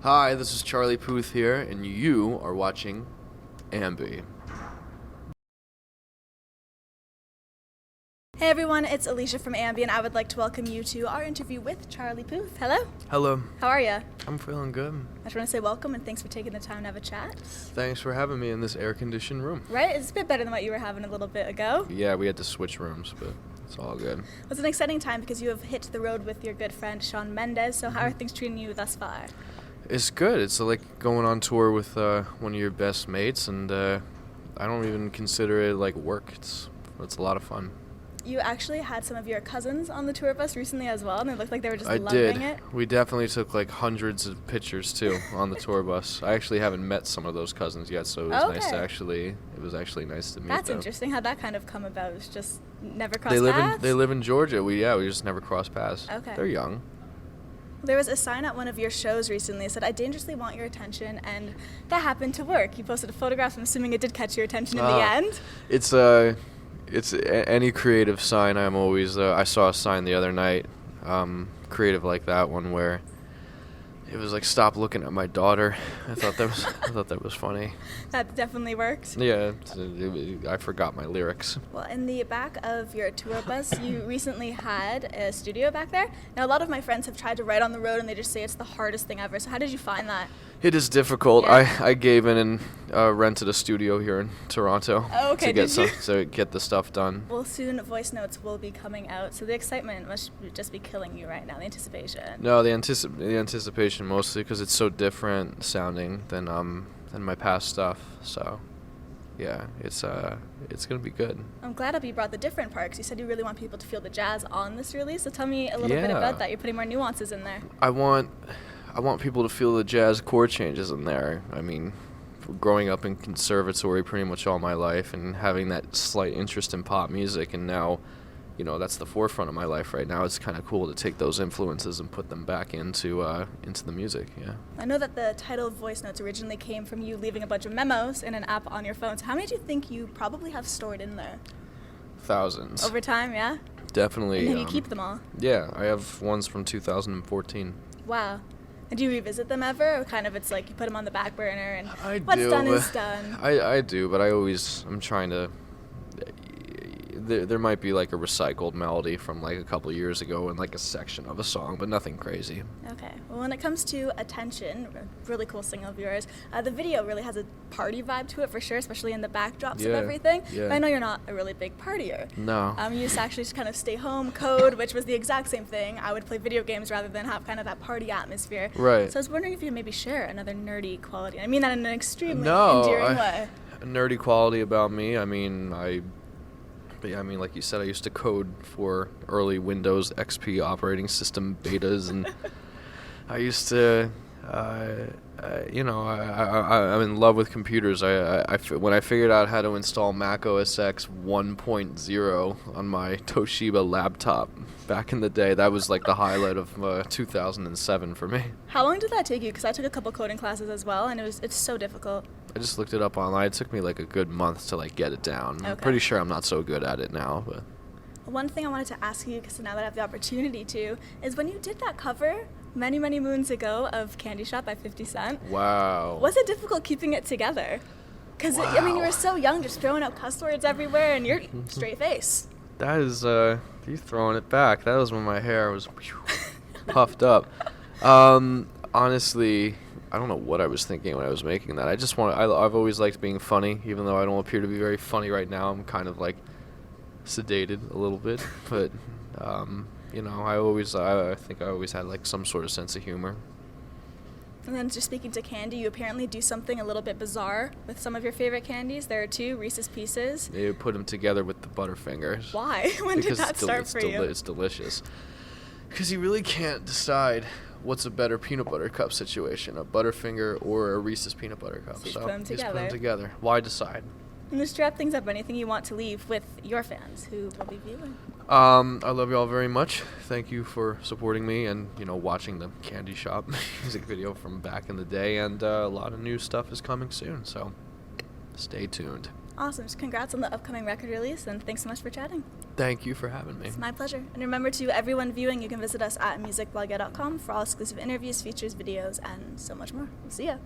Hi, this is Charlie Puth here, and you are watching AMBY. Hey everyone, it's Alicia from AMBY, and I would like to welcome you to our interview with Charlie Puth. Hello. Hello. How are you? I'm feeling good. I just want to say welcome and thanks for taking the time to have a chat. Thanks for having me in this air-conditioned room. Right? It's a bit better than what you were having a little bit ago. Yeah, we had to switch rooms, but it's all good. It's an exciting time because you have hit the road with your good friend Shawn Mendes, so how are things treating you thus far? It's good. It's like going on tour with one of your best mates, and I don't even consider it like work. It's a lot of fun. You actually had some of your cousins on the tour bus recently as well, and it looked like they were just loving did. it. We definitely took like hundreds of pictures too on the tour bus. I actually haven't met some of those cousins yet, so it was nice to actually nice to meet them. That's interesting. How'd that kind of come about? It was just never crossed paths? They live in Georgia. We just never crossed paths. Okay. They're young. There was a sign at one of your shows recently that said, "I dangerously want your attention," and that happened to work. You posted a photograph. I'm assuming it did catch your attention in the end. It's any creative sign. I'm always. I saw a sign the other night, creative like that one, where it was like, "Stop looking at my daughter." I thought that was funny. That definitely worked. Yeah, I forgot my lyrics. Well, in the back of your tour bus, you recently had a studio back there. Now, a lot of my friends have tried to write on the road, and they just say it's the hardest thing ever. So, how did you find that? It is difficult. Yeah. I gave in and rented a studio here in Toronto to get the stuff done. Well, soon VoiceNotes will be coming out, so the excitement must just be killing you right now, the anticipation. No, the anticipation mostly because it's so different sounding than my past stuff. So, yeah, it's gonna be good. I'm glad that you brought the different part, because you said you really want people to feel the jazz on this release. So tell me a little bit about that. You're putting more nuances in there. I want people to feel the jazz chord changes in there. I mean, growing up in conservatory pretty much all my life and having that slight interest in pop music, and now, that's the forefront of my life right now. It's kind of cool to take those influences and put them back into the music. Yeah. I know that the title of VoiceNotes originally came from you leaving a bunch of memos in an app on your phone. So how many do you think you probably have stored in there? Thousands. Over time, yeah? Definitely. And then you keep them all? Yeah, I have ones from 2014. Wow. And do you revisit them ever, or kind of it's like you put them on the back burner and what's done is done? I do, but I'm trying to. There might be like a recycled melody from like a couple years ago in like a section of a song, but nothing crazy. Okay. Well, when it comes to Attention, a really cool single of yours, the video really has a party vibe to it for sure, especially in the backdrops of everything. Yeah. But I know you're not a really big partier. No. You used to actually just kind of stay home, code, which was the exact same thing. I would play video games rather than have kind of that party atmosphere. Right. So I was wondering if you maybe share another nerdy quality. I mean that in an extremely endearing way. A nerdy quality about me. Like you said, I used to code for early Windows XP operating system betas, and I used to, I'm in love with computers. When I figured out how to install Mac OS X 1.0 on my Toshiba laptop back in the day, that was like the highlight of 2007 for me. How long did that take you? Because I took a couple coding classes as well, and it's so difficult. I just looked it up online. It took me like a good month to like get it down. Okay. I'm pretty sure I'm not so good at it now, but. One thing I wanted to ask you, because now that I have the opportunity to, is when you did that cover many, many moons ago of Candy Shop by 50 Cent. Wow. Was it difficult keeping it together? Because, wow. You were so young, just throwing out cuss words everywhere, and you're straight face. That is, you throwing it back. That was when my hair was puffed up. Honestly, I don't know what I was thinking when I was making that. I've always liked being funny, even though I don't appear to be very funny right now. I'm kind of like sedated a little bit, but I think I always had like some sort of sense of humor. And then just speaking to candy, you apparently do something a little bit bizarre with some of your favorite candies. There are 2 Reese's Pieces. You put them together with the Butterfingers. Why? When did that start for you? It's delicious. Because you really can't decide what's a better peanut butter cup situation, a Butterfinger or a Reese's peanut butter cup. So you just put them together. Why decide? And just to wrap things up, anything you want to leave with your fans who will be viewing? I love you all very much. Thank you for supporting me and, watching the Candy Shop music video from back in the day. And a lot of new stuff is coming soon, so stay tuned. Awesome. Congrats on the upcoming record release, and thanks so much for chatting. Thank you for having me. It's my pleasure. And remember, to everyone viewing, you can visit us at musicblogger.com for all exclusive interviews, features, videos, and so much more. We'll see ya.